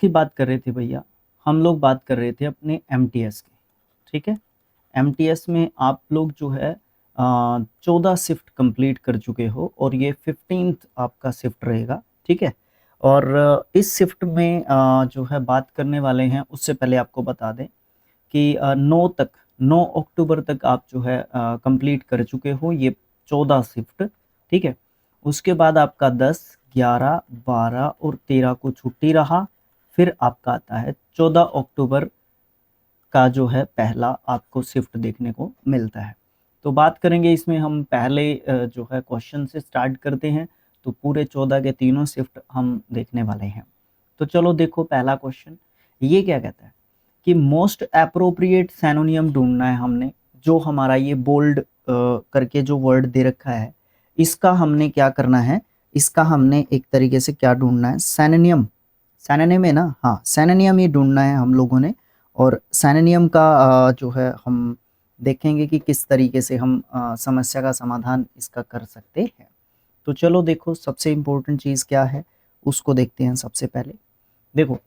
की बात कर रहे थे भैया, हम लोग बात कर रहे थे अपने एमटीएस की, ठीक है। एमटीएस में आप लोग जो है 14 शिफ्ट कंप्लीट कर चुके हो और ये 15th आपका शिफ्ट रहेगा, ठीक है। और इस शिफ्ट में जो है बात करने वाले हैं, उससे पहले आपको बता दें कि 9 अक्टूबर तक आप जो है कंप्लीट कर चुके हो ये 14 शिफ्ट, ठीक है। उसके बाद आपका 10, 11, 12 और 13 को छुट्टी रहा। फिर आपका आता है 14 अक्टूबर का जो है पहला आपको शिफ्ट देखने को मिलता है। तो बात करेंगे इसमें हम पहले जो है क्वेश्चन से स्टार्ट करते हैं। तो पूरे 14 के तीनों शिफ्ट हम देखने वाले हैं। तो चलो देखो पहला क्वेश्चन ये क्या कहता है कि मोस्ट एप्रोप्रिएट सैनोनियम ढूंढना है हमने। जो हमारा ये बोल्ड करके जो वर्ड दे रखा है, इसका हमने क्या करना है, इसका हमने एक तरीके से क्या ढूंढना है, सैनोनियम। सैनोनियम है ना, हाँ सैनोनियम ही ढूंढना है हम लोगों ने। और सैनोनियम का जो है हम देखेंगे कि किस तरीके से हम समस्या का समाधान इसका कर सकते हैं। तो चलो देखो सबसे इम्पोर्टेंट चीज़ क्या है उसको देखते हैं। सबसे पहले देखो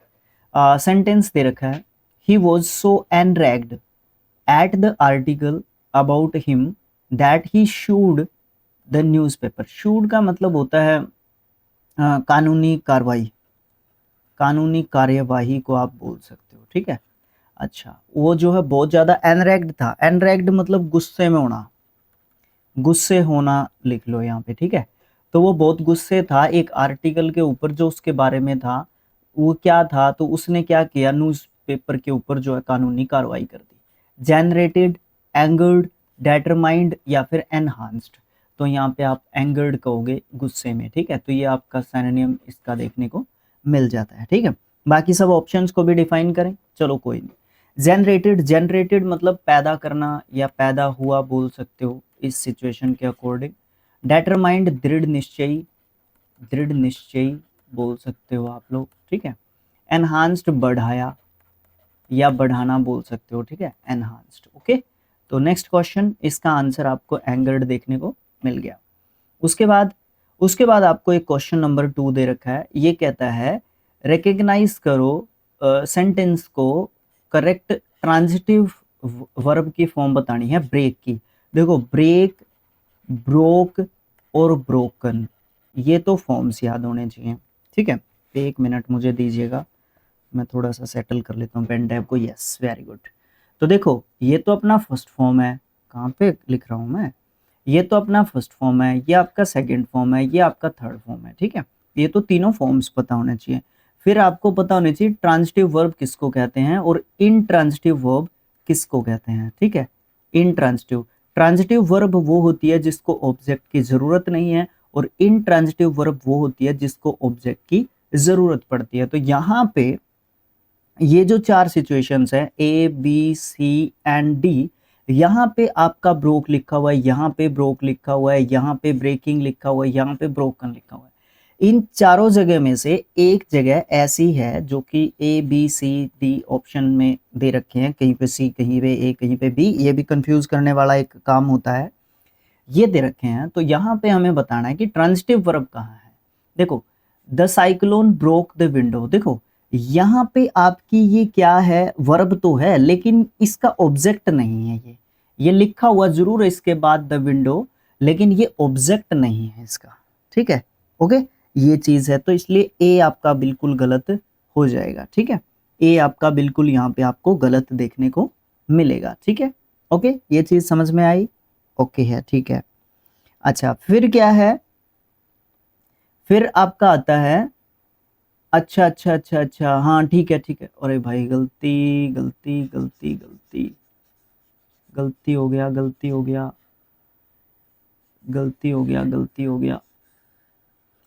सेंटेंस दे रखा है, he was so enraged at the article about him that he should the newspaper. Should का मतलब होता है कानूनी कार्रवाई, कानूनी कार्यवाही को आप बोल सकते हो, ठीक है। अच्छा, वो जो है बहुत ज़्यादा एनरैग्ड था। एनरैग्ड मतलब गुस्से में होना, गुस्से होना लिख लो यहाँ पे, ठीक है। तो वो बहुत गुस्से था एक आर्टिकल के ऊपर जो उसके बारे में था। वो क्या था, तो उसने क्या किया, न्यूज़पेपर के ऊपर जो है कानूनी कार्रवाई कर दी। जनरेटेड, एंगर्ड, डेटरमाइंड या फिर एनहांस्ड। तो यहाँ पे आप एंगर्ड कहोगे गुस्से में, ठीक है। तो ये आपका सिनोनिम इसका देखने को मिल जाता है, ठीक है। बाकी सब ऑप्शंस को भी डिफाइन करें, चलो कोई नहीं। जनरेटेड, जनरेटेड मतलब पैदा करना या पैदा हुआ बोल सकते हो इस सिचुएशन के अकॉर्डिंग। डेटरमाइंड दृढ़ निश्चयी, दृढ़ निश्चयी बोल सकते हो आप लोग, ठीक है। एनहांस्ड बढ़ाया या बढ़ाना बोल सकते हो, ठीक है, एनहांस्ड, ओके। तो नेक्स्ट क्वेश्चन, इसका आंसर आपको एंगर्ड देखने को मिल गया। उसके बाद आपको एक क्वेश्चन नंबर 2 दे रखा है। ये कहता है रिकग्नाइज करो सेंटेंस को करेक्ट ट्रांजिटिव वर्ब की फॉर्म बतानी है ब्रेक की। देखो ब्रेक, ब्रोक और ब्रोकन, ये तो फॉर्म्स याद होने चाहिए, ठीक है। एक मिनट मुझे दीजिएगा, मैं थोड़ा सा सेटल कर लेता हूँ पेन टैब को। Yes, very good. तो देखो ये तो अपना फर्स्ट फॉर्म है, कहाँ पे लिख रहा हूँ मैं, ये तो अपना फर्स्ट फॉर्म है, ये आपका सेकंड फॉर्म है, ये आपका थर्ड फॉर्म है, ठीक है। ये तो तीनों फॉर्म्स पता होने चाहिए। फिर आपको पता होने चाहिए ट्रांजिटिव वर्ब किसको कहते हैं और इनट्रांजिटिव वर्ब किसको कहते हैं, ठीक है। इनट्रांजिटिव, ट्रांजिटिव वर्ब वो होती है जिसको ऑब्जेक्ट की जरूरत नहीं है, और इनट्रांजिटिव वर्ब वो होती है जिसको ऑब्जेक्ट की जरूरत पड़ती है। तो यहाँ पे ये जो 4 सिचुएशंस है A B C and D, यहाँ पे आपका ब्रोक लिखा हुआ है, यहाँ पे ब्रोक लिखा हुआ है, यहाँ पे ब्रेकिंग लिखा हुआ है, यहाँ पे ब्रोकन लिखा हुआ है। इन चारों जगह में से एक जगह ऐसी है जो कि A B C D option में दे रखे हैं, कहीं पे सी, कहीं पे ए, कहीं पे बी। ये भी कंफ्यूज करने वाला एक काम होता है, ये दे रखे हैं। तो यहाँ पे हमें बताना है कि ट्रांजिटिव वर्ब कहाँ है। देखो the cyclone broke the window, देखो यहाँ पे आपकी ये क्या है, वर्ब तो है लेकिन इसका ऑब्जेक्ट नहीं है। ये लिखा हुआ जरूर है इसके बाद द विंडो, लेकिन ये ऑब्जेक्ट नहीं है इसका, ठीक है, ओके। ये चीज है, तो इसलिए ए आपका बिल्कुल गलत हो जाएगा, ठीक है। ए आपका बिल्कुल यहाँ पे आपको गलत देखने को मिलेगा, ठीक है, ओके। ये चीज समझ में आई, ओके है, ठीक है। अच्छा फिर क्या है, फिर आपका आता है, अच्छा अच्छा अच्छा अच्छा, हाँ ठीक है ठीक है। अरे भाई गलती गलती गलती गलती गलती हो गया, गलती हो गया, गलती हो गया, गलती हो गया।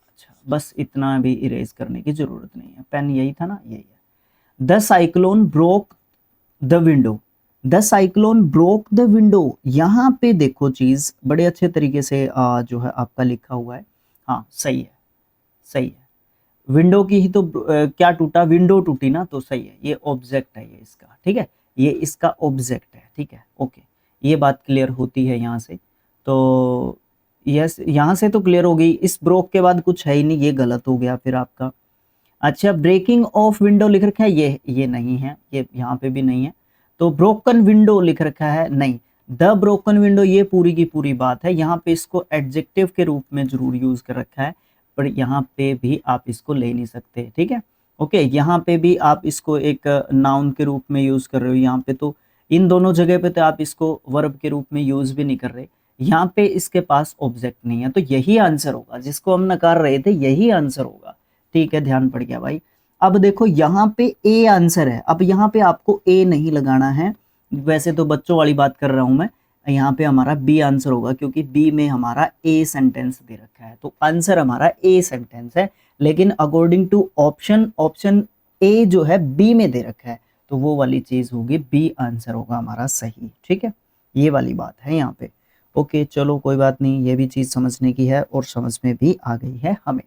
अच्छा बस इतना भी इरेज करने की जरूरत नहीं है, पेन यही था ना, यही है। The cyclone broke the window, the cyclone broke the window, यहाँ पे देखो चीज बड़े अच्छे तरीके से जो है आपका लिखा हुआ है। हाँ सही है, सही है। विंडो की ही तो क्या टूटा, विंडो टूटी ना, तो सही है। ये ऑब्जेक्ट है ये इसका, ठीक है, ये इसका ऑब्जेक्ट है, ठीक है, ओके। ये बात क्लियर होती है यहाँ से। तो यस, यहाँ से तो क्लियर हो गई। इस ब्रोक के बाद कुछ है ही नहीं, ये गलत हो गया फिर आपका। अच्छा, ब्रेकिंग ऑफ विंडो लिख रखा है, ये नहीं है, ये यहाँ पे भी नहीं है। तो ब्रोकन विंडो लिख रखा है, नहीं। द ब्रोकन विंडो ये पूरी की पूरी बात है, यहाँ पे इसको एडजेक्टिव के रूप में जरूर यूज कर रखा है, पर यहाँ पे भी आप इसको ले नहीं सकते, ठीक है। ओके, यहाँ पे भी आप इसको एक नाउन के रूप में यूज कर रहे हो, यहाँ पे तो इन दोनों जगह पे तो आप इसको वर्ब के रूप में यूज भी नहीं कर रहे, यहाँ पे इसके पास ऑब्जेक्ट नहीं है, तो यही आंसर होगा जिसको हम नकार रहे थे, यही आंसर होगा। ठीक है, ध्यान पड़ गया भाई। अब देखो यहाँ पे ए आंसर है, अब यहाँ पे आपको ए नहीं लगाना है, वैसे तो बच्चों वाली बात कर रहा हूं मैं, यहाँ पे हमारा बी आंसर होगा, क्योंकि बी में हमारा ए सेंटेंस दे रखा है, तो आंसर हमारा ए सेंटेंस है। लेकिन according to option, option A जो है बी में दे रखा है, तो वो वाली चीज होगी, बी आंसर होगा हमारा सही। ठीक है, ये वाली बात है यहाँ पे। ओके चलो कोई बात नहीं, ये भी चीज समझने की है और समझ में भी आ गई है हमें।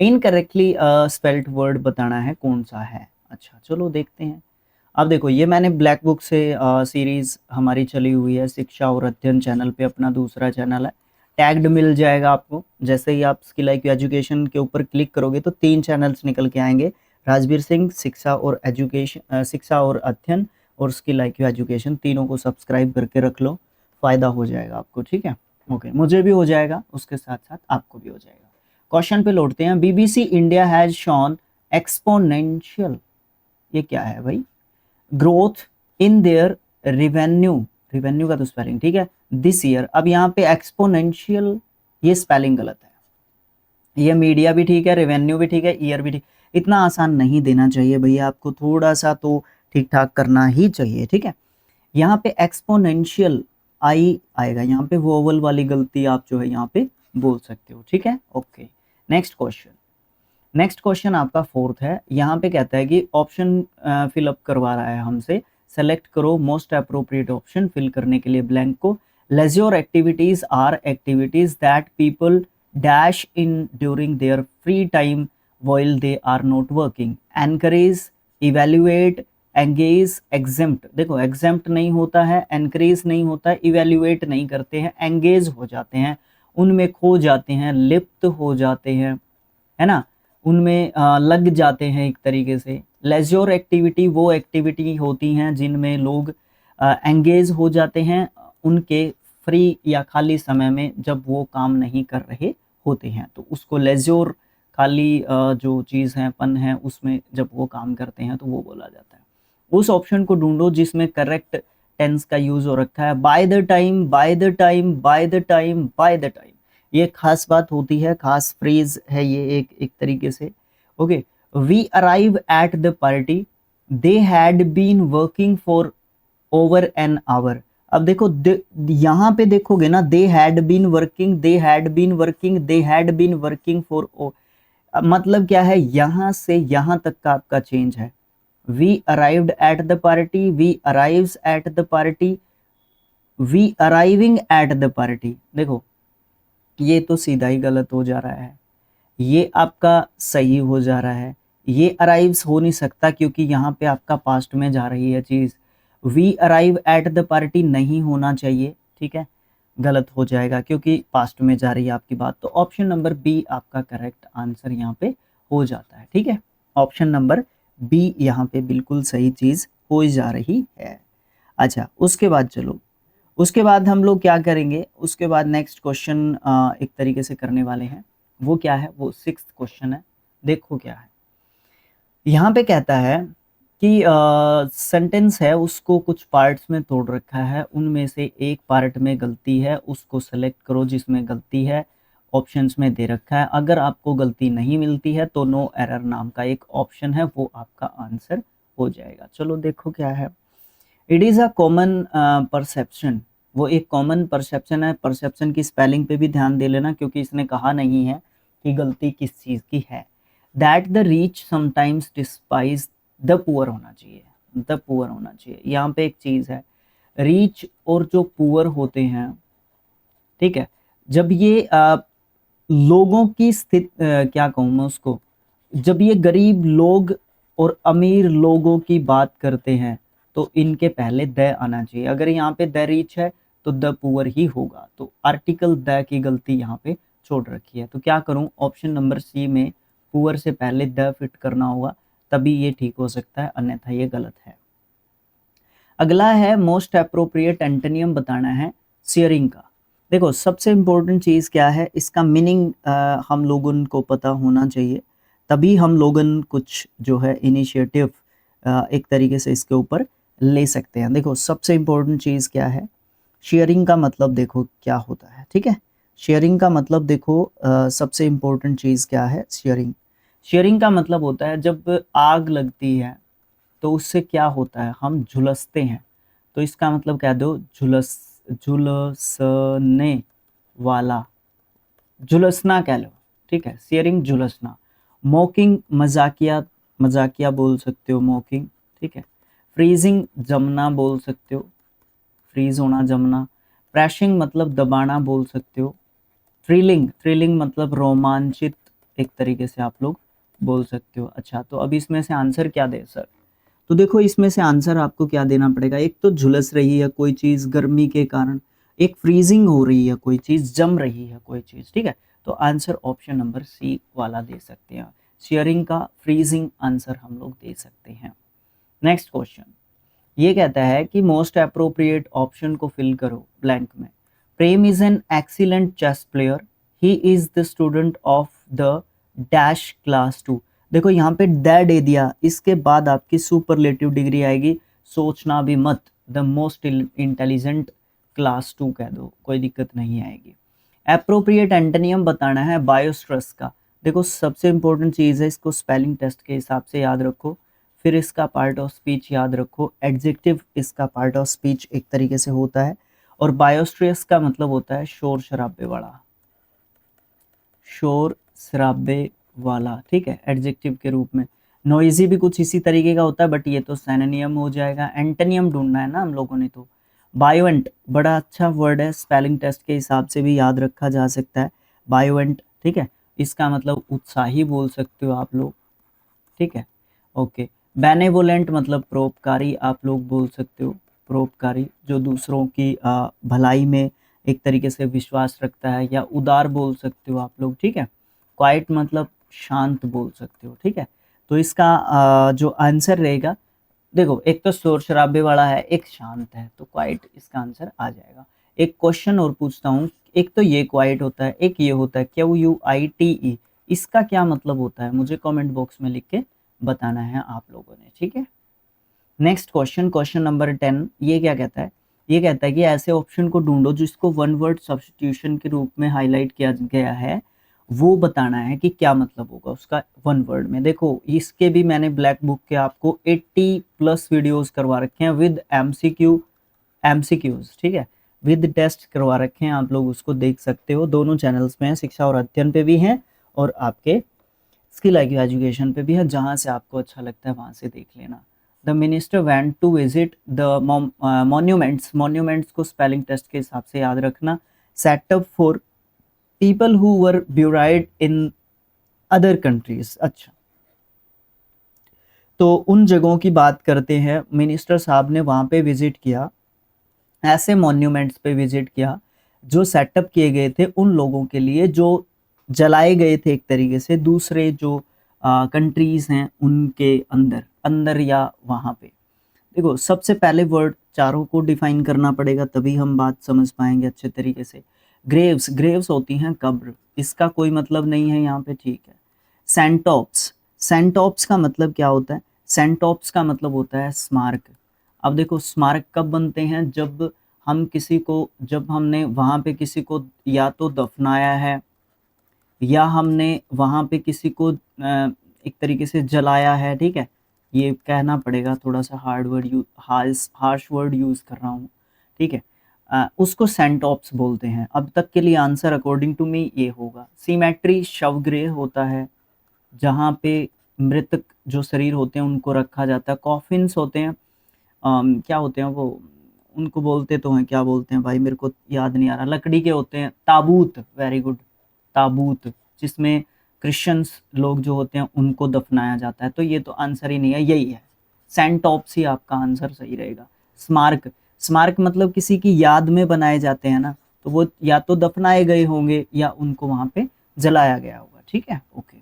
इनकरेक्टली स्पेल्ड वर्ड बताना है कौन सा है। अच्छा चलो देखते हैं। अब देखो, ये मैंने ब्लैक बुक से सीरीज हमारी चली हुई है, शिक्षा और अध्ययन चैनल पे, अपना दूसरा चैनल है, टैग्ड मिल जाएगा आपको। जैसे ही आप स्किल IQ एजुकेशन के ऊपर क्लिक करोगे तो 3 चैनल्स निकल के आएंगे, राजवीर सिंह शिक्षा और एजुकेशन, शिक्षा और अध्ययन, और स्किल IQ एजुकेशन, तीनों को सब्सक्राइब करके रख लो, फायदा हो जाएगा आपको। ठीक है, ओके, मुझे भी हो जाएगा, उसके साथ साथ आपको भी हो जाएगा। क्वेश्चन पे लौटते हैं। BBC India has shown exponential, ये क्या है भाई, growth in their revenue, revenue का तो स्पेलिंग ठीक है, दिस ईयर। अब यहाँ पे एक्सपोनेंशियल, ये स्पेलिंग गलत है, ये मीडिया भी ठीक है, रेवेन्यू भी ठीक है, ईयर भी ठीक। इतना आसान नहीं देना चाहिए भैया, आपको थोड़ा सा तो ठीक ठाक करना ही चाहिए। ठीक है, यहाँ पे एक्सपोनेंशियल आई आएगा, यहाँ पे वोवल वाली गलती आप जो है यहाँ पे बोल सकते हो। ठीक है, okay, next question. Next question आपका 4th है। यहाँ पे कहता है कि ऑप्शन फिलअप करवा रहा है हमसे, सेलेक्ट करो मोस्ट अप्रोप्रिएट ऑप्शन, फिल करने के लिए ब्लैंक को। Leisure activities are activities that people dash in during their free time while they are not working. Encourage, evaluate, engage, exempt. देखो एग्जेम्प्ट नहीं होता है, एनकरेज नहीं होता है, इवेल्युएट नहीं करते हैं, एंगेज हो जाते हैं, उनमें खो जाते हैं, लिप्त हो जाते हैं, है ना, उनमें लग जाते हैं एक तरीके से। लेजर एक्टिविटी वो एक्टिविटी होती हैं जिनमें लोग एंगेज हो जाते हैं उनके फ्री या खाली समय में, जब वो काम नहीं कर रहे होते हैं, तो उसको लेजर, खाली जो चीज़ है, पन है, उसमें जब वो काम करते हैं तो वो बोला जाता है। उस ऑप्शन को ढूंढो जिसमें करेक्ट टेंस का यूज हो रखा है, by the time, by the time, by the time, by the time. ये खास बात होती है, खास फ्रेज है ये एक तरीके से। Okay, we arrive at the party, they had been working for over an hour. अब देखो यहाँ पे देखोगे ना, they had been working, they had been working, they had been working for, मतलब क्या है, यहाँ से यहाँ तक का आपका चेंज है। We arrived at the party, we arrives at the party, we arriving at the party. देखो ये तो सीधा ही गलत हो जा रहा है, ये आपका सही हो जा रहा है, ये अराइव्स हो नहीं सकता क्योंकि यहाँ पे आपका पास्ट में जा रही है चीज। We arrive at the party नहीं होना चाहिए, ठीक है, गलत हो जाएगा क्योंकि पास्ट में जा रही है आपकी बात। तो ऑप्शन नंबर बी आपका करेक्ट आंसर यहाँ पे हो जाता है। ठीक है, ऑप्शन नंबर बी यहाँ पे बिल्कुल सही चीज हो जा रही है। अच्छा उसके बाद चलो, उसके बाद हम लोग क्या करेंगे, उसके बाद नेक्स्ट क्वेश्चन एक तरीके से करने वाले हैं। वो क्या है, वो 6th क्वेश्चन है। देखो क्या है, यहाँ पे कहता है कि सेंटेंस है, उसको कुछ पार्ट्स में तोड़ रखा है, उनमें से एक पार्ट में गलती है, उसको सेलेक्ट करो जिसमें गलती है, ऑप्शंस में दे रखा है। अगर आपको गलती नहीं मिलती है तो नो एरर नाम का एक ऑप्शन है, वो आपका आंसर हो जाएगा। चलो देखो क्या है, it is a common perception, वो एक कॉमन परसेप्शन है। परसेप्शन की स्पेलिंग पे भी ध्यान दे लेना क्योंकि इसने कहा नहीं है कि गलती किस चीज़ की है। That the rich sometimes despise the poor होना चाहिए, द पुअर होना चाहिए। यहाँ पे एक चीज़ है, रिच और जो पुअर होते हैं, ठीक है, जब ये लोगों की स्थिति, क्या कहूँ मैं उसको, जब ये गरीब लोग और अमीर लोगों की बात करते हैं तो इनके पहले द आना चाहिए। अगर यहाँ पे द रिच है तो द पुअर ही होगा, तो आर्टिकल द की गलती यहाँ पे छोड़ रखी है। तो क्या करूँ, ऑप्शन नंबर सी में पुअर से पहले द फिट करना होगा, तभी ये ठीक हो सकता है, अन्यथा ये गलत है। अगला है मोस्ट अप्रोप्रिएट एंटोनियम बताना है शेयरिंग का। देखो सबसे इम्पोर्टेंट चीज़ क्या है, इसका मीनिंग हम लोगों को पता होना चाहिए, तभी हम लोगन कुछ जो है इनिशिएटिव एक तरीके से इसके ऊपर ले सकते हैं। देखो सबसे इम्पोर्टेंट चीज़ क्या है, शेयरिंग का मतलब देखो क्या होता है, ठीक है। शेयरिंग का मतलब देखो सबसे इम्पोर्टेंट चीज़ क्या है, शेयरिंग। शेयरिंग का मतलब होता है जब आग लगती है तो उससे क्या होता है, हम झुलसते हैं, तो इसका मतलब कह दो झुलसने वाला, झुलसना कह लो, ठीक है, शेयरिंग झुलसना। मॉकिंग मजाकिया, मजाकिया बोल सकते हो मॉकिंग, ठीक है। फ्रीजिंग जमना बोल सकते हो, फ्रीज होना जमना। प्रैशिंग मतलब दबाना बोल सकते हो। थ्रिलिंग, थ्रिलिंग मतलब रोमांचित एक तरीके से आप लोग बोल सकते हो। अच्छा तो अब इसमें से आंसर क्या दे सर, तो देखो इसमें से आंसर आपको क्या देना पड़ेगा, एक तो झुलस रही है कोई चीज़ गर्मी के कारण, एक फ्रीजिंग हो रही है कोई चीज़, जम रही है कोई चीज़, ठीक है। तो आंसर ऑप्शन नंबर सी वाला दे सकते हैं, शेयरिंग का फ्रीजिंग आंसर हम लोग दे सकते हैं। नेक्स्ट क्वेश्चन ये कहता है कि मोस्ट अप्रोप्रिएट ऑप्शन को फिल करो ब्लैंक में। Prem is an excellent chess player, he is the student of the dash class 2। देखो यहाँ पे दे दिया, इसके बाद आपकी सुपरलेटिव डिग्री आएगी, सोचना भी मत, द मोस्ट इंटेलिजेंट क्लास 2 कह दो, कोई दिक्कत नहीं आएगी। एप्रोप्रिएट एंटोनियम बताना है बायोस्ट्रेस का। देखो सबसे इंपॉर्टेंट चीज़ है, इसको स्पेलिंग टेस्ट के हिसाब से याद रखो, फिर इसका पार्ट ऑफ स्पीच याद रखो। एडजेक्टिव इसका पार्ट ऑफ स्पीच एक तरीके से होता है, और बायोस्ट्रेस का मतलब होता है शोर शराबे वाला, शोर शराबे वाला, ठीक है, एडजेक्टिव के रूप में। नॉइजी भी कुछ इसी तरीके का होता है, बट ये तो सिनोनिम हो जाएगा। एंटोनियम ढूंढना है ना हम लोगों ने, तो बायोएंट बड़ा अच्छा वर्ड है, स्पेलिंग टेस्ट के हिसाब से भी याद रखा जा सकता है बायोएंट, ठीक है। इसका मतलब उत्साही बोल सकते हो आप लोग, ठीक है, ओके। बेनेवोलेंट मतलब परोपकारी आप लोग बोल सकते हो, परोपकारी जो दूसरों की भलाई में एक तरीके से विश्वास रखता है, या उदार बोल सकते हो आप लोग, ठीक है। क्वाइट मतलब शांत बोल सकते हो, ठीक है। तो इसका जो आंसर रहेगा, देखो एक तो शोर शराबे वाला है, एक शांत है, तो क्वाइट इसका आंसर आ जाएगा। एक क्वेश्चन और पूछता हूँ, एक तो ये क्वाइट होता है, एक ये होता है QUITE, इसका क्या मतलब होता है, मुझे कमेंट बॉक्स में लिख के बताना है आप लोगों ने, ठीक है। नेक्स्ट क्वेश्चन, क्वेश्चन नंबर 10, ये क्या कहता है, ये कहता है कि ऐसे ऑप्शन को ढूंढो जिसको वन वर्ड सब्स्टिट्यूशन के रूप में हाईलाइट किया गया है, वो बताना है कि क्या मतलब होगा उसका वन वर्ड में। देखो इसके भी मैंने ब्लैक बुक के आपको 80+ वीडियोस करवा रखे हैं विद MCQs, ठीक है, विद टेस्ट करवा रखे हैं, आप लोग उसको देख सकते हो, दोनों चैनल्स में है, शिक्षा और अध्ययन पे भी हैं, और आपके स्किल IQ एजुकेशन पे भी है, जहाँ से आपको अच्छा लगता है वहाँ से देख लेना। The minister went to visit the monuments, monuments को स्पेलिंग टेस्ट के हिसाब से याद रखना। Setup for people who were buried in other countries, अच्छा तो उन जगहों की बात करते हैं, मिनिस्टर साहब ने वहाँ पे विजिट किया, ऐसे मॉन्यूमेंट्स पे विजिट किया जो सेटअप किए गए थे उन लोगों के लिए जो जलाए गए थे एक तरीके से दूसरे जो कंट्रीज हैं उनके अंदर अंदर या वहाँ पे। देखो सबसे पहले वर्ड चारों को डिफाइन करना पड़ेगा, तभी हम बात समझ पाएंगे अच्छे तरीके से। ग्रेव्स, ग्रेव्स होती हैं कब्र, इसका कोई मतलब नहीं है यहाँ पे, ठीक है। सेंटॉप्स, सेंटॉप्स का मतलब क्या होता है, सेंटॉप्स का मतलब होता है स्मारक। अब देखो स्मारक कब बनते हैं, जब हम किसी को, जब हमने वहाँ पे किसी को या तो दफनाया है, या हमने वहाँ पे किसी को एक तरीके से जलाया है, ठीक है। ये कहना पड़ेगा, थोड़ा सा hard word harsh word use कर रहा हूँ, ठीक है। उसको सेंटॉप्स बोलते हैं। अब तक के लिए आंसर अकॉर्डिंग टू मी ये होगा। सीमेट्री शवगृह होता है, जहाँ पे मृतक जो शरीर होते हैं उनको रखा जाता है। कॉफिन्स होते हैं, क्या होते हैं वो, उनको बोलते तो हैं, क्या बोलते हैं भाई मेरे को याद नहीं आ रहा, लकड़ी के होते हैं। ताबूत, वेरी गुड, ताबूत, जिसमें क्रिश्चियंस लोग जो होते हैं उनको दफनाया जाता है। तो ये तो आंसर ही नहीं है, यही है, सेंटॉप्स ही आपका आंसर सही रहेगा। स्मारक, स्मारक मतलब किसी की याद में बनाए जाते हैं ना, तो वो या तो दफनाए गए होंगे या उनको वहां पे जलाया गया होगा, ठीक है, ओके।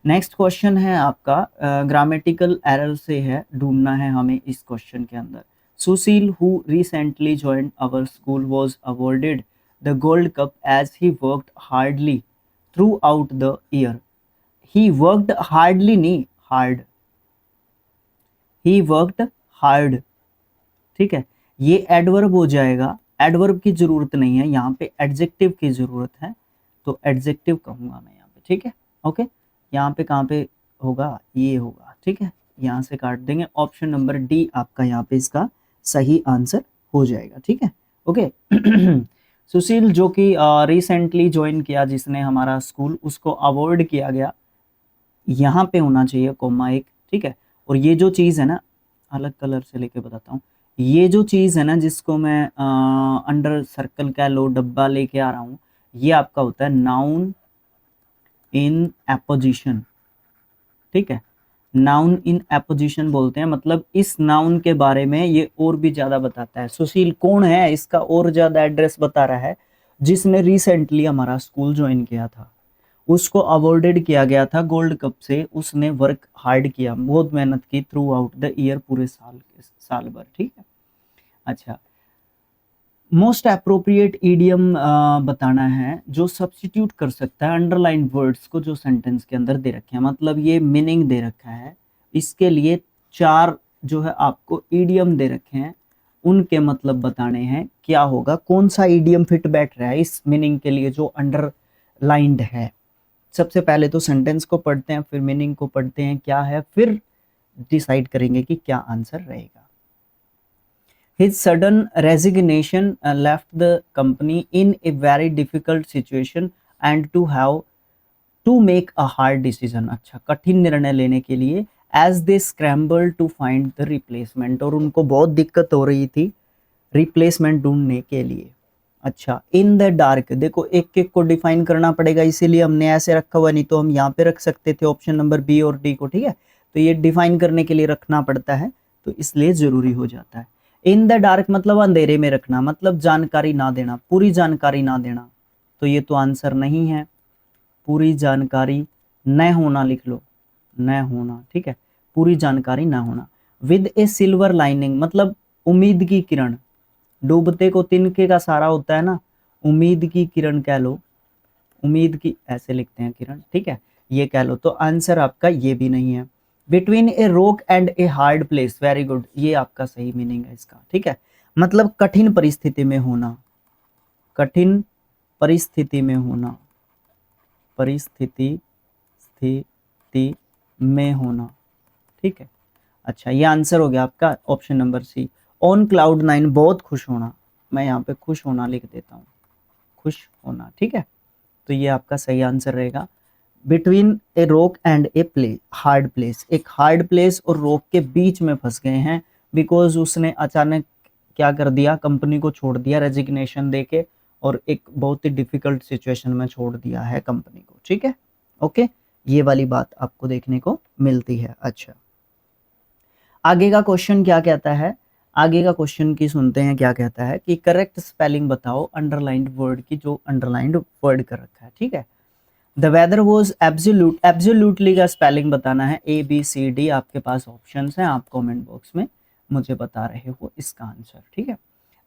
नेक्स्ट क्वेश्चन है आपका ग्रामेटिकल एरर से है, ढूंढना है हमें इस क्वेश्चन के अंदर। Sushil who recently joined our school was awarded the gold cup as he worked hardly throughout the year. He worked hardly नहीं, हार्ड, ही वर्कड हार्ड, ठीक है। ये एडवर्ब हो जाएगा, एडवर्ब की जरूरत नहीं है यहाँ पे, एडजेक्टिव की जरूरत है, तो एडजेक्टिव कहूंगा मैं यहाँ पे, ठीक है। ओके, यहाँ पे कहाँ पे होगा, ये होगा, ठीक है, यहाँ से काट देंगे। ऑप्शन नंबर डी आपका यहाँ पे इसका सही आंसर हो जाएगा, ठीक है। ओके सुशील जो कि रिसेंटली ज्वाइन किया जिसने हमारा स्कूल, उसको अवॉर्ड किया गया, यहाँ पे होना चाहिए कोमा एक, ठीक है। और ये जो चीज़ है ना, अलग कलर से लेके बताता हूँ, ये जो चीज़ है ना जिसको मैं अंडर सर्कल कह लो, डब्बा लेके आ रहा हूँ, ये आपका होता है नाउन इन एपोजिशन, ठीक है। नाउन इन एपोजिशन बोलते हैं, मतलब इस नाउन के बारे में ये और भी ज्यादा बताता है। सुशील कौन है, इसका और ज्यादा एड्रेस बता रहा है, जिसने रिसेंटली हमारा स्कूल ज्वाइन किया था, उसको अवॉर्डेड किया गया था गोल्ड कप से, उसने वर्क हार्ड किया, बहुत मेहनत की थ्रू आउट द ईयर, पूरे साल भर, ठीक है। अच्छा, मोस्ट अप्रोप्रिएट ईडियम बताना है जो सब्स्टिट्यूट कर सकता है अंडरलाइन वर्ड्स को जो सेंटेंस के अंदर दे रखे हैं, मतलब ये मीनिंग दे रखा है, इसके लिए 4 जो है आपको ईडियम दे रखे हैं, उनके मतलब बताने हैं, क्या होगा, कौन सा ईडियम फिट बैठ रहा है इस मीनिंग के लिए जो अंडरलाइंड है। सबसे पहले तो सेंटेंस को पढ़ते हैं, फिर मीनिंग को पढ़ते हैं क्या है, फिर डिसाइड करेंगे कि क्या आंसर रहेगा। His sudden resignation left the company in a very difficult situation and to make a hard decision। अच्छा, कठिन निर्णय लेने के लिए as they scrambled to find the replacement, और उनको बहुत दिक्कत हो रही थी रिप्लेसमेंट ढूंढने के लिए। अच्छा, इन द डार्क, देखो एक एक को डिफाइन करना पड़ेगा, इसीलिए हमने ऐसे रखा हुआ, नहीं तो हम यहाँ पे रख सकते थे ऑप्शन नंबर बी और डी को, ठीक है। तो ये डिफाइन करने के लिए रखना पड़ता है, तो इसलिए जरूरी हो जाता है। इन द डार्क मतलब अंधेरे में रखना, मतलब जानकारी ना देना, पूरी जानकारी ना देना, तो ये तो आंसर नहीं है। पूरी जानकारी न होना लिख लो, न होना, ठीक है, पूरी जानकारी ना होना। विद ए सिल्वर लाइनिंग मतलब उम्मीद की किरण, डूबते को तिनके का सारा होता है ना, उम्मीद की किरण कह लो, उम्मीद की ऐसे लिखते हैं किरण, ठीक है, ये कह लो। तो आंसर आपका ये भी नहीं है। Between a rock and a hard place, very good, ये आपका सही मीनिंग है इसका, ठीक है, मतलब कठिन परिस्थिति में होना, कठिन परिस्थिति में होना, परिस्थिति स्थिति में होना, ठीक है। अच्छा, ये आंसर हो गया आपका option number C. On cloud 9 बहुत खुश होना, मैं यहाँ पे खुश होना लिख देता हूँ, खुश होना, ठीक है, तो ये आपका सही आंसर रहेगा। Between a rock and a play hard place, एक हार्ड प्लेस और रॉक के बीच में फंस गए हैं, बिकॉज उसने अचानक क्या कर दिया, कंपनी को छोड़ दिया रेजिग्नेशन देके, और एक बहुत ही डिफिकल्ट सिचुएशन में छोड़ दिया है कंपनी को, ठीक है। ओके, ये वाली बात आपको देखने को मिलती है। अच्छा, आगे का क्वेश्चन क्या कहता है, आगे का क्वेश्चन की सुनते हैं, क्या कहता है कि करेक्ट स्पेलिंग बताओ अंडरलाइंड वर्ड की, जो अंडरलाइंड वर्ड कर रखा है, ठीक है। The weather was absolute, absolutely का स्पेलिंग बताना है, ए बी सी डी आपके पास ऑप्शंस हैं, आप कमेंट बॉक्स में मुझे बता रहे हो इसका आंसर, ठीक है।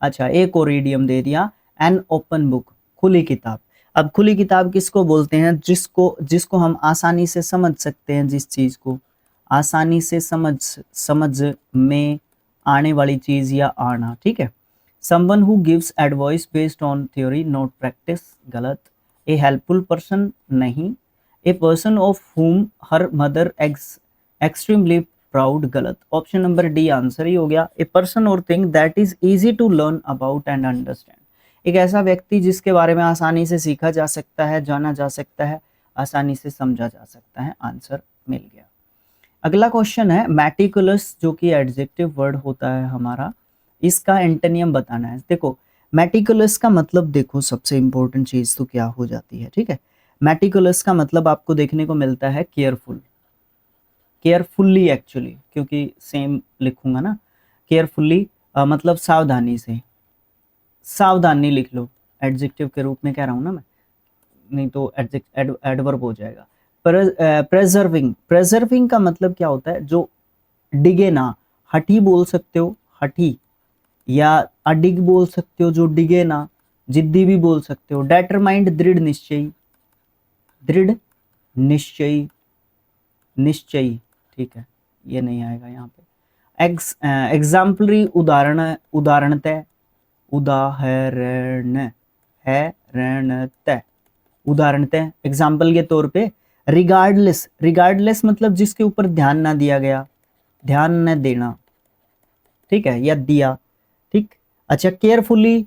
अच्छा, एक और इडियम दे दिया, एन ओपन बुक, खुली किताब। अब खुली किताब किसको बोलते हैं, जिसको हम आसानी से समझ सकते हैं, जिस चीज को आसानी से समझ में आने वाली चीज या आना, ठीक है। Someone who gives advice based on theory not practice, गलत। ए हेल्पफुल पर्सन, नहीं। A person of whom her mother extremely proud, गलत। ऑप्शन नंबर डी आंसर ही हो गया। A person or thing that is easy to learn about and understand, एक ऐसा व्यक्ति जिसके बारे में आसानी से सीखा जा सकता है, जाना जा सकता है, आसानी से समझा जा सकता है, आंसर मिल गया। अगला क्वेश्चन है मेटिकुलस, जो कि एडजेक्टिव वर्ड होता है हमारा, इसका एंटोनियम बताना है। देखो मेटिकुलस का मतलब, देखो सबसे इंपॉर्टेंट चीज तो क्या हो जाती है, ठीक है। मेटिकुलस का मतलब आपको देखने को मिलता है केयरफुल, केयरफुल्ली एक्चुअली, क्योंकि सेम लिखूंगा ना, केयरफुल्ली मतलब सावधानी से, सावधानी लिख लो, एडजेक्टिव के रूप में कह रहा हूं ना मैं, नहीं तो एडवर्ब हो जाएगा। प्रेजर्विंग, प्रेजर्विंग का मतलब क्या होता है, जो डिगे ना, हठी बोल सकते हो, हठी, या अडिग बोल सकते हो जो डिगे ना, जिद्दी भी बोल सकते हो। डेटरमाइंड, दृढ़ निश्चयी, दृढ़ निश्चयी, निश्चयी, ठीक है, ये नहीं आएगा यहाँ पे। एग्जाम्पलरी, उदाहरण, उदाहरणतः, उदाहरण है रणतः, उदाहरणतः, एग्जाम्पल के तौर पे। रिगार्डलेस, रिगार्डलेस मतलब जिसके ऊपर ध्यान ना दिया गया, ध्यान न देना, ठीक है, या दिया, ठीक। अच्छा, केयरफुली,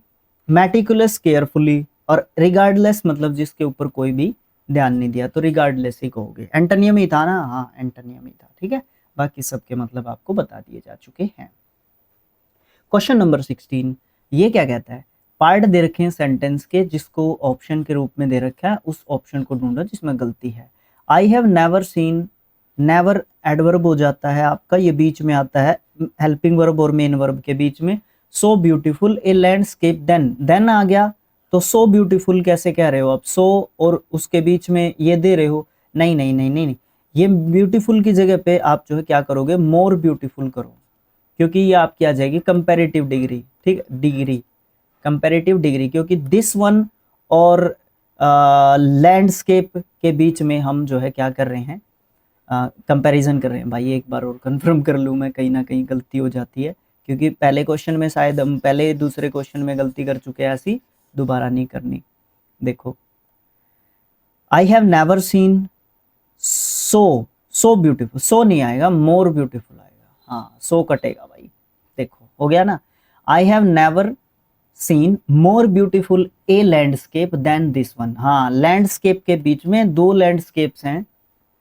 मेटिकुलस, केयरफुली, और रिगार्डलेस मतलब जिसके ऊपर कोई भी ध्यान नहीं दिया, तो रिगार्डलेस ही कहोगे। एंटोनियम ही था ना, हाँ एंटोनियम ही था, ठीक है। बाकी सबके मतलब आपको बता दिए जा चुके हैं। क्वेश्चन नंबर 16, ये क्या कहता है, पार्ट दे रखे हैं सेंटेंस के, जिसको ऑप्शन के रूप में दे रखा है, उस ऑप्शन को ढूंढो जिसमें गलती है। आई have never scene, never adverb हो जाता है आपका, ये बीच में आता है हेल्पिंग वर्ब और मेन वर्ब के बीच में। So beautiful a landscape, then आ गया, तो सो ब्यूटीफुल कैसे कह रहे हो आप, सो और उसके बीच में ये दे रहे हो, नहीं नहीं नहीं नहीं, नहीं। ये ब्यूटीफुल की जगह पे आप जो है क्या करोगे, मोर ब्यूटीफुल करो, क्योंकि ये आपकी आ जाएगी कंपैरेटिव डिग्री, ठीक है, डिग्री, कंपैरेटिव डिग्री, क्योंकि दिस वन और लैंडस्केप के बीच में हम जो है क्या कर रहे हैं, कंपैरिजन कर रहे हैं। भाई एक बार और कंफर्म कर लूँ मैं, कहीं ना कहीं गलती हो जाती है, क्योंकि पहले क्वेश्चन में शायद हम पहले दूसरे क्वेश्चन में गलती कर चुके हैं, ऐसी दोबारा नहीं करनी। देखो, I have never seen so beautiful, so नहीं आएगा, मोर ब्यूटीफुल आएगा, हाँ सो कटेगा भाई, देखो हो गया ना। I have never seen more beautiful a landscape than this one, हाँ लैंडस्केप के बीच में दो लैंडस्केप्स हैं,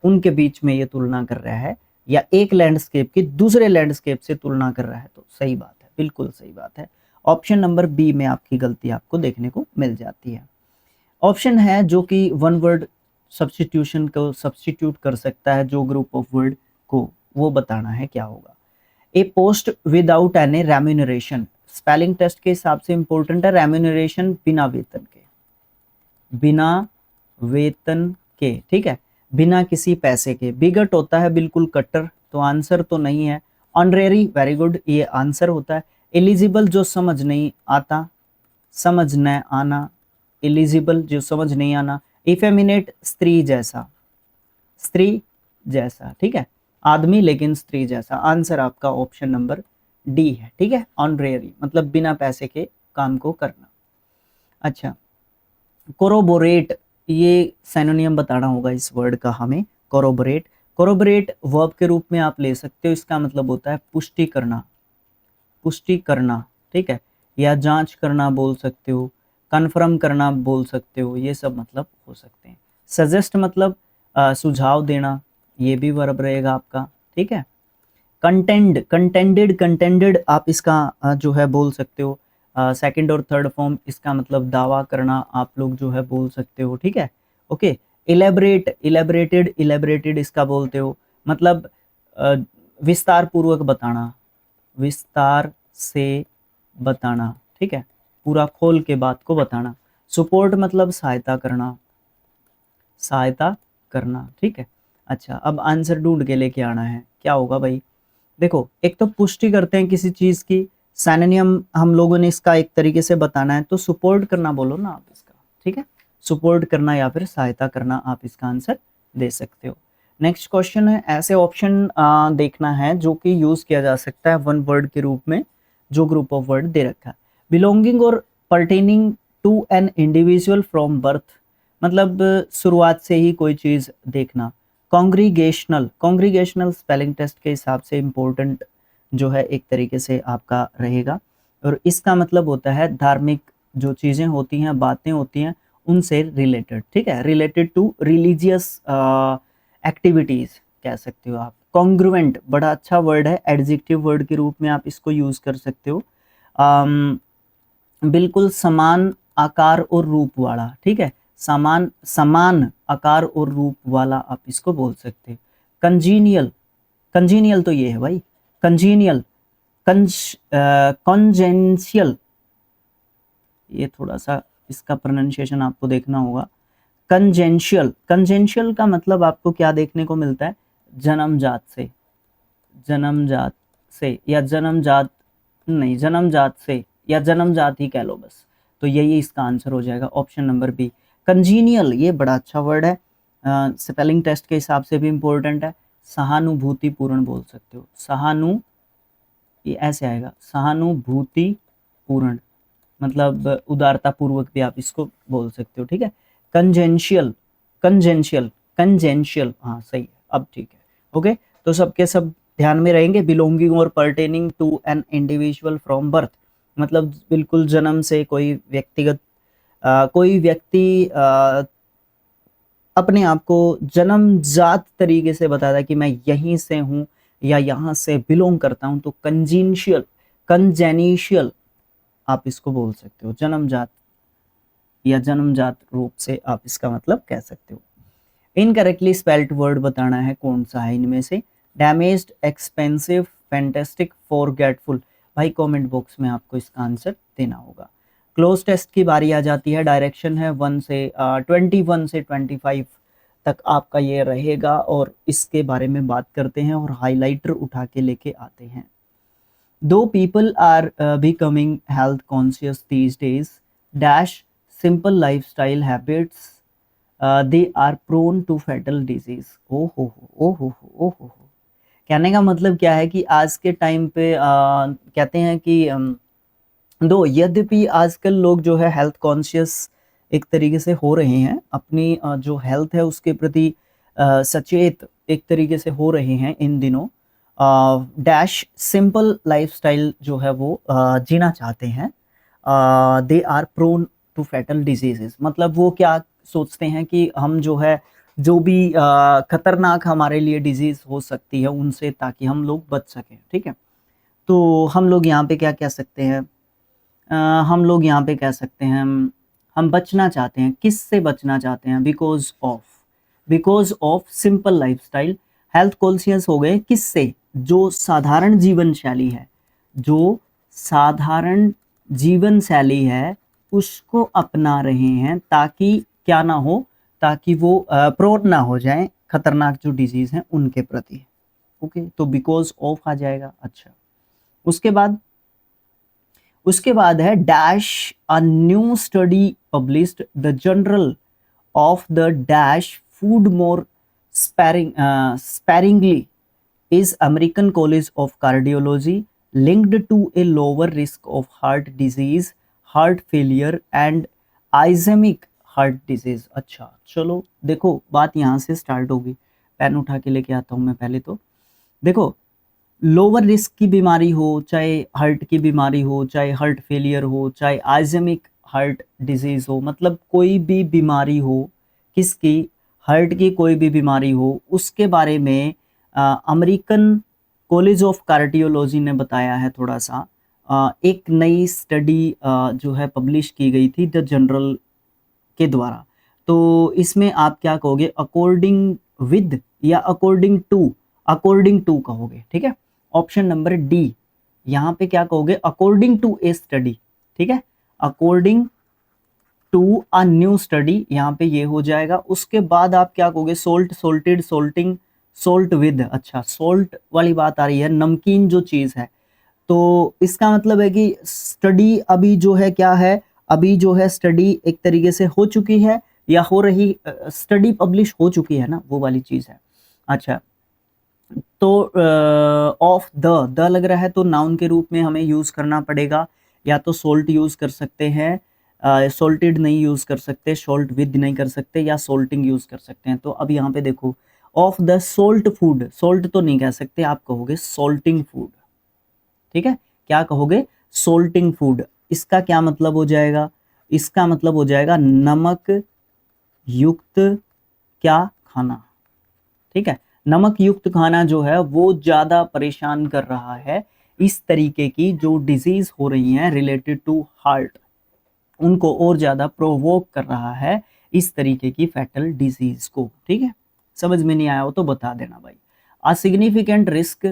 उनके बीच में ये तुलना कर रहा है, या एक लैंडस्केप की दूसरे लैंडस्केप से तुलना कर रहा है, तो सही बात है, बिल्कुल सही बात है। ऑप्शन नंबर बी में आपकी गलती आपको देखने को मिल जाती है। ऑप्शन है जो कि वन वर्ड सब्स्टिट्यूशन को सब्स्टिट्यूट कर सकता है, जो ग्रुप ऑफ वर्ड को, वो बताना है क्या होगा। A post without any remuneration, spelling test के हिसाब से इंपॉर्टेंट है, रेम्यूनरेशन बिना वेतन के, बिना वेतन के, ठीक है, बिना किसी पैसे के। बिगट होता है बिल्कुल कट्टर, तो आंसर तो नहीं है। ऑनरेरी, वेरी गुड, ये आंसर होता है। एलिजिबल, जो समझ नहीं आता, समझ न आना, एलिजिबल जो समझ नहीं आना। इफेमिनेट, स्त्री जैसा, स्त्री जैसा, ठीक है, आदमी लेकिन स्त्री जैसा। आंसर आपका ऑप्शन नंबर डी है, ठीक है, ऑनरेरी मतलब बिना पैसे के काम को करना। अच्छा, कोरोबोरेट, ये सिनोनियम बताना होगा इस वर्ड का हमें, कोरोबोरेट। कोरोबोरेट वर्ब के रूप में आप ले सकते हो, इसका मतलब होता है पुष्टि करना, पुष्टि करना, ठीक है, या जांच करना बोल सकते हो, कन्फर्म करना बोल सकते हो, ये सब मतलब हो सकते हैं। सजेस्ट मतलब सुझाव देना, ये भी वर्ब रहेगा आपका, ठीक है। कंटेंड, कंटेंडेड, कंटेंडेड आप इसका जो है बोल सकते हो, सेकंड और थर्ड फॉर्म, इसका मतलब दावा करना आप लोग जो है बोल सकते हो, ठीक है, ओके। इलेबरेट, इलेबरेटेड, इलेबरेटेड इसका बोलते हो, मतलब विस्तार पूर्वक बताना, विस्तार से बताना, ठीक है, पूरा खोल के बात को बताना। सपोर्ट मतलब सहायता करना, सहायता करना, ठीक है। अच्छा, अब आंसर ढूंढ के लेके आना है, क्या होगा भाई। देखो, एक तो पुष्टि करते हैं किसी चीज की, सिनोनियम हम लोगों ने इसका एक तरीके से बताना है, तो सपोर्ट करना बोलो ना आप इसका, ठीक है, सपोर्ट करना या फिर सहायता करना, आप इसका आंसर दे सकते हो। नेक्स्ट क्वेश्चन है, ऐसे ऑप्शन देखना है जो कि यूज किया जा सकता है वन वर्ड के रूप में, जो ग्रुप ऑफ वर्ड दे रखा है। Belonging or pertaining to an individual from birth, मतलब शुरुआत से ही कोई चीज देखना। कॉन्ग्रीगेशनल, कॉन्ग्रीगेशनल स्पेलिंग टेस्ट के हिसाब से इम्पोर्टेंट जो है एक तरीके से आपका रहेगा, और इसका मतलब होता है धार्मिक जो चीज़ें होती हैं, बातें होती हैं, उनसे रिलेटेड, ठीक है, रिलेटेड टू रिलीजियस एक्टिविटीज़ कह सकते हो आप। कॉन्ग्रुएंट बड़ा अच्छा वर्ड है, एडजेक्टिव वर्ड के रूप में आप इसको यूज़ कर सकते हो। बिल्कुल समान आकार और रूप वाला, ठीक है, समान समान आकार और रूप वाला आप इसको बोल सकते हैं। कंजीनियल, कंजीनियल तो ये है भाई, कंजीनियल, कॉन्जेंशियल, ये थोड़ा सा इसका प्रोनाउंसिएशन आपको देखना होगा। कंजेंशियल, कंजेंशियल का मतलब आपको क्या देखने को मिलता है, जन्मजात से, जन्मजात से या जन्मजात नहीं, जन्मजात से या जन्मजात ही कह लो बस, तो यही इसका आंसर हो जाएगा ऑप्शन नंबर बी। कंजीनियल, ये बड़ा अच्छा वर्ड है, स्पेलिंग टेस्ट के हिसाब से भी इम्पोर्टेंट है। सहानुभूतिपूर्ण बोल सकते हो, ये ऐसे आएगा, सहानुभूतिपूर्ण, मतलब उदारता पूर्वक भी आप इसको बोल सकते हो, ठीक है। कंजेंशियल, कंजेंशियल, कंजेंशियल, हाँ सही है, अब ठीक है। ओके, तो सबके सब ध्यान में रहेंगे। Belonging or pertaining to an individual from birth, मतलब बिल्कुल जन्म से कोई व्यक्तिगत कोई व्यक्ति अपने आप को जन्मजात तरीके से बताता है कि मैं यहीं से हूँ या यहाँ से बिलोंग करता हूँ, तो कंजेंशियल, कंजेनिशियल आप इसको बोल सकते हो, जन्मजात या जन्मजात रूप से आप इसका मतलब कह सकते हो। इनकरेक्टली स्पेल्ड वर्ड बताना है कौन सा है इनमें से, डैमेज्ड, एक्सपेंसिव, फैंटास्टिक, फॉरगेटफुल। भाई कमेंट बॉक्स में आपको इसका आंसर देना होगा। क्लोज टेस्ट की बारी आ जाती है, डायरेक्शन है 1 से 21 से 25 तक आपका ये रहेगा, और इसके बारे में बात करते हैं और हाइलाइटर उठा के लेके आते हैं। दो people are becoming health conscious these days, dash simple lifestyle habits, they are prone to fatal disease. ओ हो, कहने का मतलब क्या है कि आज के टाइम पे कहते हैं कि दो यद्यपि आजकल लोग जो है हेल्थ कॉन्शियस एक तरीके से हो रहे हैं, अपनी जो हेल्थ है उसके प्रति सचेत एक तरीके से हो रहे हैं इन दिनों, डैश सिंपल लाइफस्टाइल जो है वो जीना चाहते हैं, they are prone to fatal diseases, मतलब वो क्या सोचते हैं कि हम जो है जो भी खतरनाक हमारे लिए डिजीज हो सकती है उनसे, ताकि हम लोग बच सकें, ठीक है। तो हम लोग यहाँ पे क्या कह सकते हैं, हम लोग यहाँ पे कह सकते हैं हम बचना चाहते हैं, किससे बचना चाहते हैं, because of simple lifestyle, health conscious हो गए किससे, जो साधारण जीवन शैली है, जो साधारण जीवन शैली है उसको अपना रहे हैं, ताकि क्या ना हो, ताकि वो प्रोन ना हो जाए खतरनाक जो डिजीज हैं उनके प्रति। ओके, तो बिकॉज ऑफ आ जाएगा। अच्छा, उसके बाद है dash, a new study published the general of the dash food more sparingly is American College of Cardiology linked to a lower risk of heart disease, heart failure and ischemic heart disease। अच्छा चलो देखो, बात यहाँ से start होगी, pen उठा के लेके आता हूँ मैं। पहले तो देखो, लोअर रिस्क की बीमारी हो, चाहे हार्ट की बीमारी हो, चाहे हार्ट फेलियर हो, चाहे आइजेमिक हार्ट डिजीज हो, मतलब कोई भी बीमारी हो, किसकी, हार्ट की कोई भी बीमारी हो, उसके बारे में अमेरिकन कॉलेज ऑफ कार्डियोलॉजी ने बताया है थोड़ा सा। एक नई स्टडी जो है पब्लिश की गई थी द जनरल के द्वारा। तो इसमें आप क्या कहोगे, अकॉर्डिंग विद या अकॉर्डिंग टू कहोगे, ठीक है। ऑप्शन नंबर डी, यहाँ पे क्या कहोगे, अकॉर्डिंग टू ए स्टडी, ठीक है, according to a new study, यहाँ पे ये हो जाएगा। उसके बाद आप क्या कहोगे, सोल्ट, सोल्टेड, सोल्टिंग, सोल्ट विद। अच्छा, सोल्ट वाली बात आ रही है, नमकीन जो चीज है, तो इसका मतलब है कि स्टडी अभी जो है क्या है, अभी जो है स्टडी एक तरीके से हो चुकी है या हो रही, स्टडी पब्लिश हो चुकी है ना, वो वाली चीज है। अच्छा, तो ऑफ द लग रहा है, तो नाउन के रूप में हमें यूज करना पड़ेगा, या तो सोल्ट यूज कर सकते हैं, सोल्टेड नहीं यूज कर सकते, सोल्ट विद नहीं कर सकते, या सोल्टिंग यूज कर सकते हैं। तो अब यहाँ पे देखो, of the salt food, salt तो नहीं कह सकते, आप कहोगे सोल्टिंग फूड, ठीक है। क्या कहोगे, सोल्टिंग फूड। इसका क्या मतलब हो जाएगा, इसका मतलब हो जाएगा नमक युक्त क्या खाना, ठीक है। नमक युक्त खाना जो है वो ज्यादा परेशान कर रहा है, इस तरीके की जो डिजीज हो रही हैं रिलेटेड टू हार्ट, उनको और ज्यादा प्रोवोक कर रहा है इस तरीके की फैटल डिजीज को, ठीक है। समझ में नहीं आया हो तो बता देना भाई। A significant risk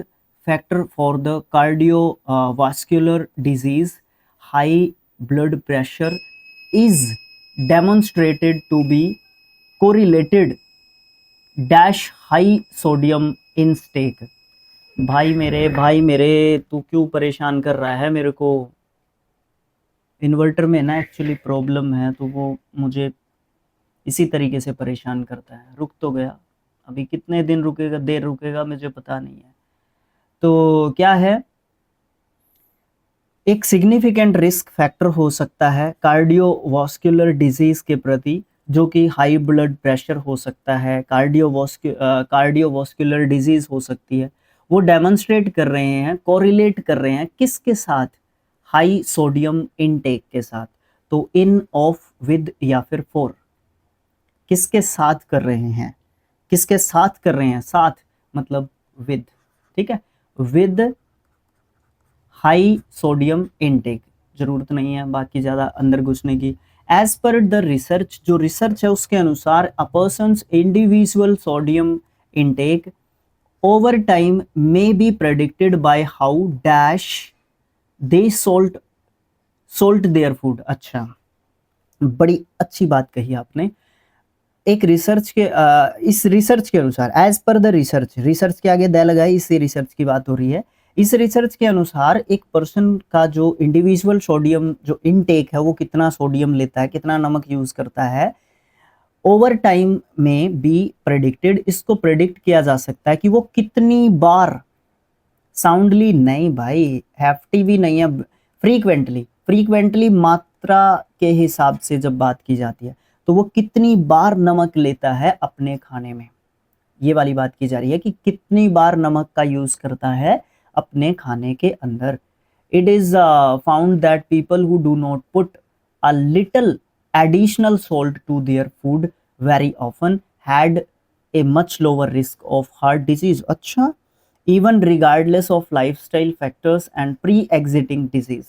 factor for the cardiovascular disease, high blood pressure is demonstrated to be correlated dash high sodium intake. भाई मेरे तू क्यों परेशान कर रहा है मेरे को? इन्वर्टर में ना एक्चुअली प्रॉब्लम है, तो वो मुझे इसी तरीके से परेशान करता है। रुक तो गया, अभी कितने दिन रुकेगा, देर रुकेगा मुझे पता नहीं है। तो क्या है, एक सिग्निफिकेंट रिस्क फैक्टर हो सकता है कार्डियोवास्कुलर डिजीज के प्रति, जो कि हाई ब्लड प्रेशर हो सकता है, कार्डियोवास्कुलर डिजीज हो सकती है। वो डेमोन्स्ट्रेट कर रहे हैं, कोरिलेट कर रहे हैं किसके साथ? हाई सोडियम इनटेक के साथ। तो इन, ऑफ, विद या फिर फॉर, किसके साथ कर रहे हैं? किसके साथ कर रहे हैं? साथ मतलब विद, ठीक है, विद हाई सोडियम इनटेक। जरूरत नहीं है बाकी ज्यादा अंदर घुसने की। एज पर द रिसर्च, जो रिसर्च है उसके अनुसार, a person's individual sodium intake over time may be predicted by how dash they salt their food. अच्छा, बड़ी अच्छी बात कही आपने। एक रिसर्च के इस रिसर्च के अनुसार, as per the research, research के आगे द लगाई, इससे रिसर्च की बात हो रही है। इस रिसर्च के अनुसार एक पर्सन का जो इंडिविजुअल सोडियम जो इनटेक है, वो कितना सोडियम लेता है, कितना नमक यूज करता है, ओवर टाइम में बी प्रेडिक्टेड, इसको प्रेडिक्ट किया जा सकता है कि वो कितनी बार, साउंडली नहीं भाई, हैफ्टी भी नहीं है, फ्रीक्वेंटली, फ्रीक्वेंटली मात्रा के हिसाब से जब बात की जाती है, तो वो कितनी बार नमक लेता है अपने खाने में, ये वाली बात की जा रही है कि कितनी बार नमक का यूज करता है अपने खाने के अंदर। It is found that people who do not put a little additional salt to their food very often had a much lower risk of heart disease. अच्छा, even regardless of lifestyle factors and pre existing disease.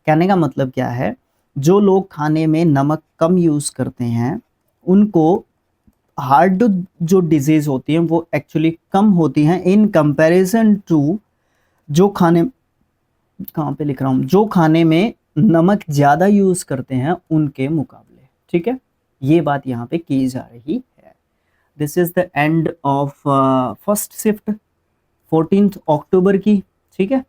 कहने का मतलब क्या है, जो लोग खाने में नमक कम यूज करते हैं उनको हार्ट जो डिजीज होती है वो एक्चुअली कम होती हैं इन कंपैरिजन टू जो खाने, कहाँ पे लिख रहा हूँ, जो खाने में नमक ज्यादा यूज करते हैं उनके मुकाबले। ठीक है, ये बात यहाँ पे की जा रही है। This is the end of first shift 14 अक्टूबर की। ठीक है,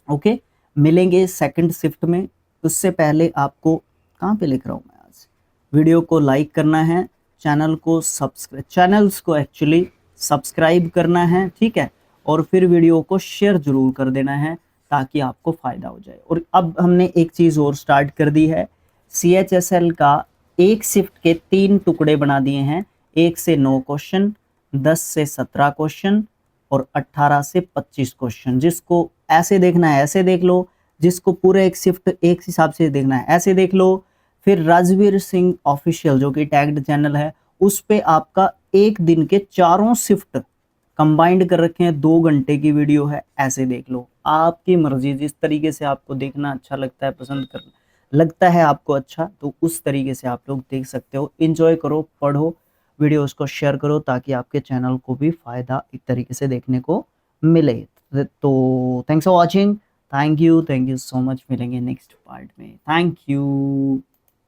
ओके, मिलेंगे सेकंड शिफ्ट में। उससे पहले आपको, कहाँ पे लिख रहा हूँ मैं आज, वीडियो को लाइक करना है, चैनल्स को एक्चुअली सब्सक्राइब करना है, ठीक है, और फिर वीडियो को शेयर जरूर कर देना है ताकि आपको फायदा हो जाए। और अब हमने एक चीज़ और स्टार्ट कर दी है, CHSL का एक शिफ्ट के 3 टुकड़े बना दिए हैं, 1 से 9 क्वेश्चन, 10 से 17 क्वेश्चन और 18 से 25 क्वेश्चन। जिसको ऐसे देखना है ऐसे देख लो, जिसको पूरे एक शिफ्ट एक हिसाब से देखना है ऐसे देख लो। फिर राजवीर सिंह ऑफिशियल जो कि टैग्ड चैनल है, उस पे आपका एक दिन के 4 शिफ्ट कंबाइंड कर रखे हैं, 2 घंटे की वीडियो है, ऐसे देख लो। आपकी मर्जी, जिस तरीके से आपको देखना अच्छा लगता है, पसंद कर लगता है आपको अच्छा, तो उस तरीके से आप लोग देख सकते हो। एंजॉय करो, पढ़ो, वीडियोस को शेयर करो ताकि आपके चैनल को भी फायदा एक तरीके से देखने को मिले। तो thanks for watching, thank you so much. मिलेंगे नेक्स्ट पार्ट में, थैंक यू।